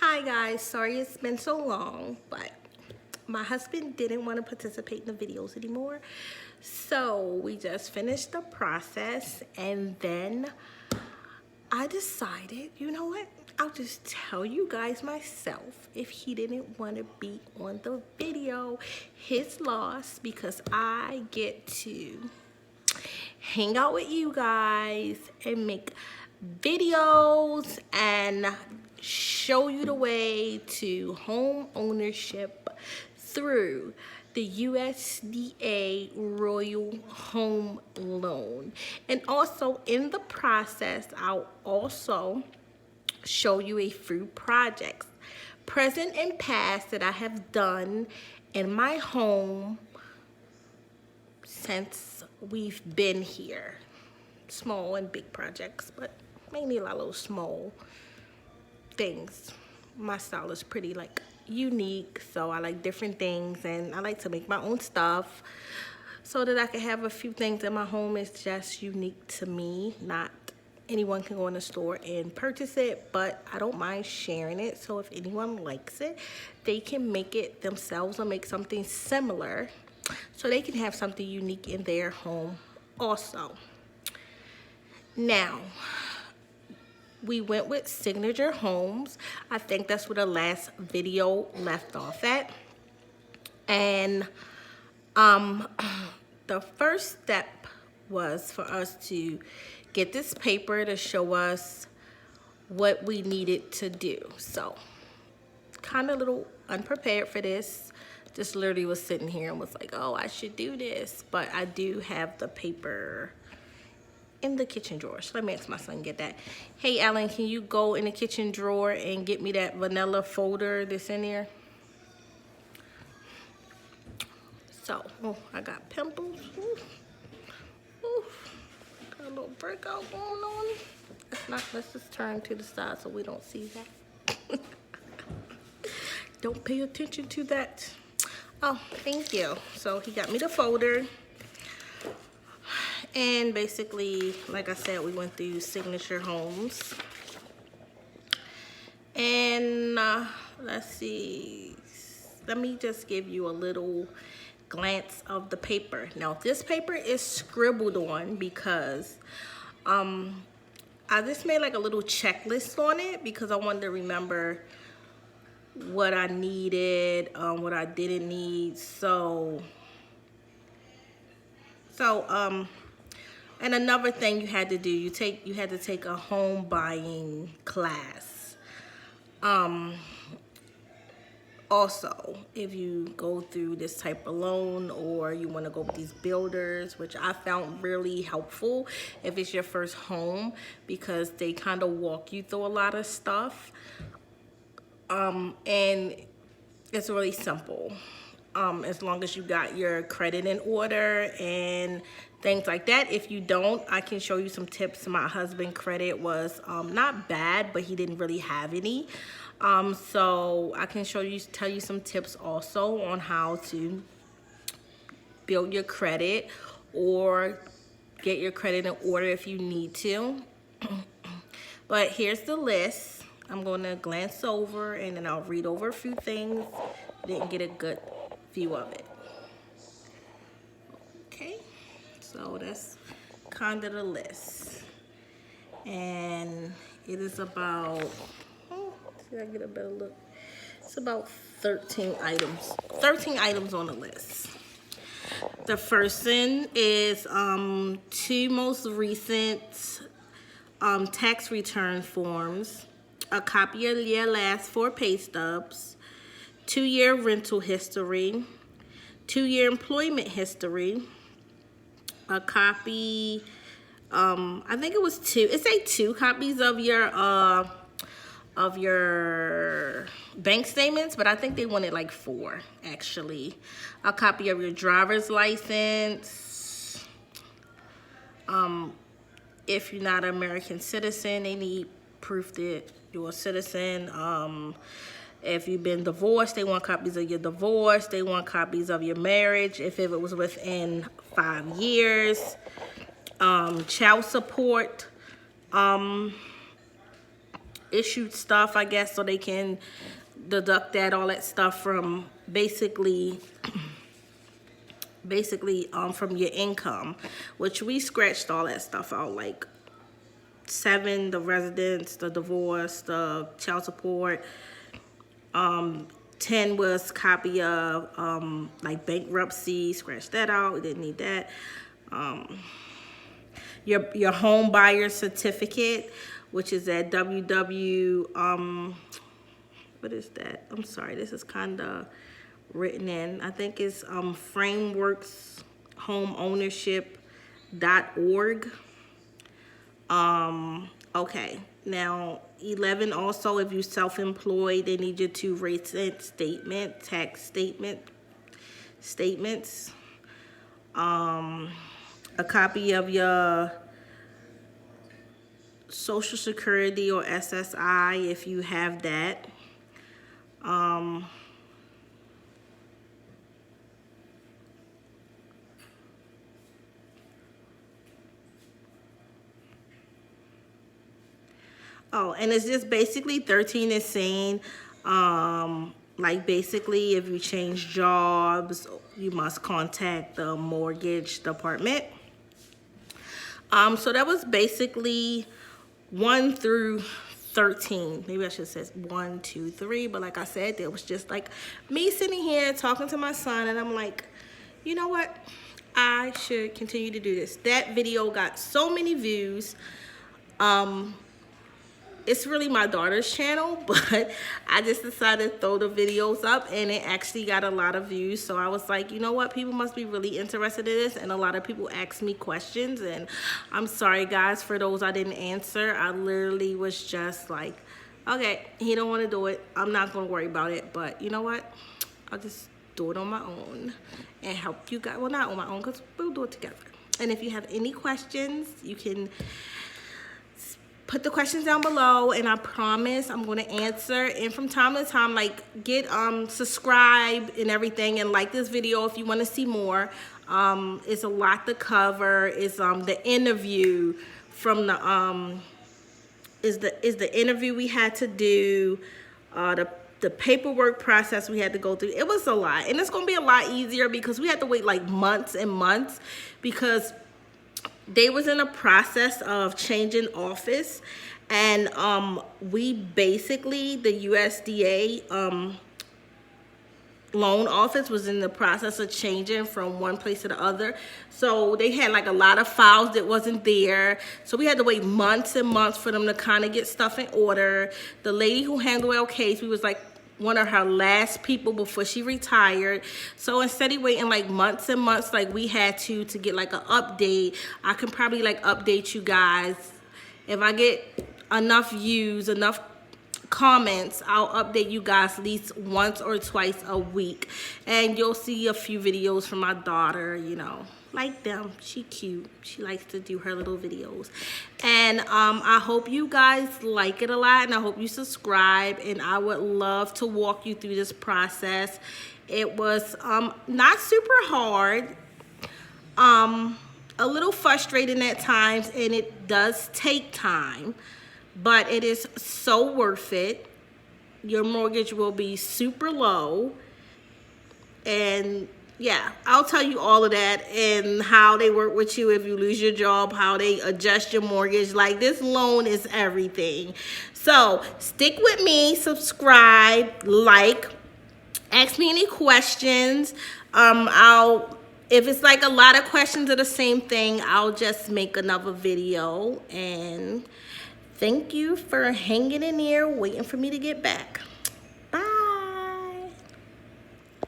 Hi guys, sorry it's been so long, but my husband didn't want to participate in the videos anymore. So we just finished the process and then I decided, you know what? I'll just tell you guys myself if he didn't want to be on the video. His loss, because I get to hang out with you guys and make videos and show you the way to home ownership through the USDA Rural Home Loan. And also in the process, I'll also show you a few projects, present and past, that I have done in my home since we've been here. Small and big projects, but mainly a lot of little small things. My style is pretty unique, so I like different things and I like to make my own stuff so that I can have a few things in my home is just unique to me. Not anyone can go in the store and purchase it, but I don't mind sharing it. So if anyone likes it, they can make it themselves or make something similar so they can have something unique in their home also. Now, we went with Signature Homes. I think that's where the last video left off at. And the first step was for us to get this paper to show us what we needed to do. So, kind of a little unprepared for this. Just literally was sitting here and was like, oh, I should do this. But I do have the paper in the kitchen drawer. So let me ask my son to get that. Hey, Alan, can you go in the kitchen drawer and get me that vanilla folder that's in there? So, oh, I got pimples. Ooh. Ooh. Got a little breakout going on. Let's just turn to the side so we don't see that. Don't pay attention to that. Oh, thank you. So he got me the folder. And basically, like I said, we went through Signature Homes. And let's see. Let me just give you a little glance of the paper. Now, this paper is scribbled on because I just made like a little checklist on it because I wanted to remember what I needed, what I didn't need. And another thing you had to do, you had to take a home buying class. Also, if you go through this type of loan or you want to go with these builders, which I found really helpful if it's your first home because they kind of walk you through a lot of stuff. And it's really simple. As long as you got your credit in order and things like that. If you don't, I can show you some tips. My husband's credit was not bad, but he didn't really have any. So I can tell you some tips also on how to build your credit or get your credit in order if you need to. But here's the list. I'm going to glance over and then I'll read over a few things. Didn't get a good view of it. Okay, so that's kind of the list. And it is about, see if I get a better look. It's about 13 items. 13 items on the list. The first thing is 2 most recent tax return forms, a copy of your last 4 pay stubs, 2-year rental history, 2-year employment history, a copy, I think it was 2. It say 2 copies of your bank statements, but I think they wanted like 4 actually. A copy of your driver's license. If you're not an American citizen, they need proof that you're a citizen. If you've been divorced, they want copies of your divorce. They want copies of your marriage if it was within 5 years. Child support. issued stuff, I guess, so they can deduct all that stuff from basically from your income, which we scratched all that stuff out, like 7, the residence, the divorce, the child support. 10 was copy of like bankruptcy, scratch that out, we didn't need that. Your home buyer certificate, which is at www, what is that? I'm sorry, this is kind of written in. I think it's frameworkshomeownership.org. Okay, now 11 also, if you're self-employed, they need your 2 recent tax statements. A copy of your Social Security or SSI if you have that. Oh, and it's just basically 13 is saying, like basically if you change jobs, you must contact the mortgage department. So that was basically 1 through 13. Maybe I should say 1, 2, 3, but like I said, it was just like me sitting here talking to my son, and I'm like, you know what? I should continue to do this. That video got so many views. It's really my daughter's channel, but I just decided to throw the videos up, and it actually got a lot of views. So I was like, you know what, people must be really interested in this, and a lot of people asked me questions, and I'm sorry guys for those I didn't answer. I literally was just like, okay, he don't want to do it, I'm not gonna worry about it, but you know what, I'll just do it on my own and help you guys. Well, not on my own, because we'll do it together. And if you have any questions, you can put the questions down below, and I promise I'm going to answer. And from time to time, like, get subscribe and everything, and like this video if you want to see more. It's a lot to cover. It's the interview from the is the interview we had to do, the paperwork process we had to go through. It was a lot, and it's going to be a lot easier because we had to wait like months and months, because they was in a process of changing office, and we basically, the USDA loan office was in the process of changing from one place to the other. So they had like a lot of files that wasn't there. So we had to wait months and months for them to kind of get stuff in order. The lady who handled our case, we was like one of her last people before she retired. So instead of waiting like months and months like we had to get like an update, I can probably like update you guys. If I get enough views, enough comments, I'll update you guys at least once or twice a week, and you'll see a few videos from my daughter, you know, like them. She cute, she likes to do her little videos. And I hope you guys like it a lot, and I hope you subscribe, and I would love to walk you through this process. It was not super hard, a little frustrating at times, and it does take time, but it is so worth it. Your mortgage will be super low, and yeah, I'll tell you all of that, and how they work with you if you lose your job, how they adjust your mortgage. Like, this loan is everything. So stick with me, subscribe, like, ask me any questions. If it's like a lot of questions of the same thing, I'll just make another video. And thank you for hanging in there, waiting for me to get back.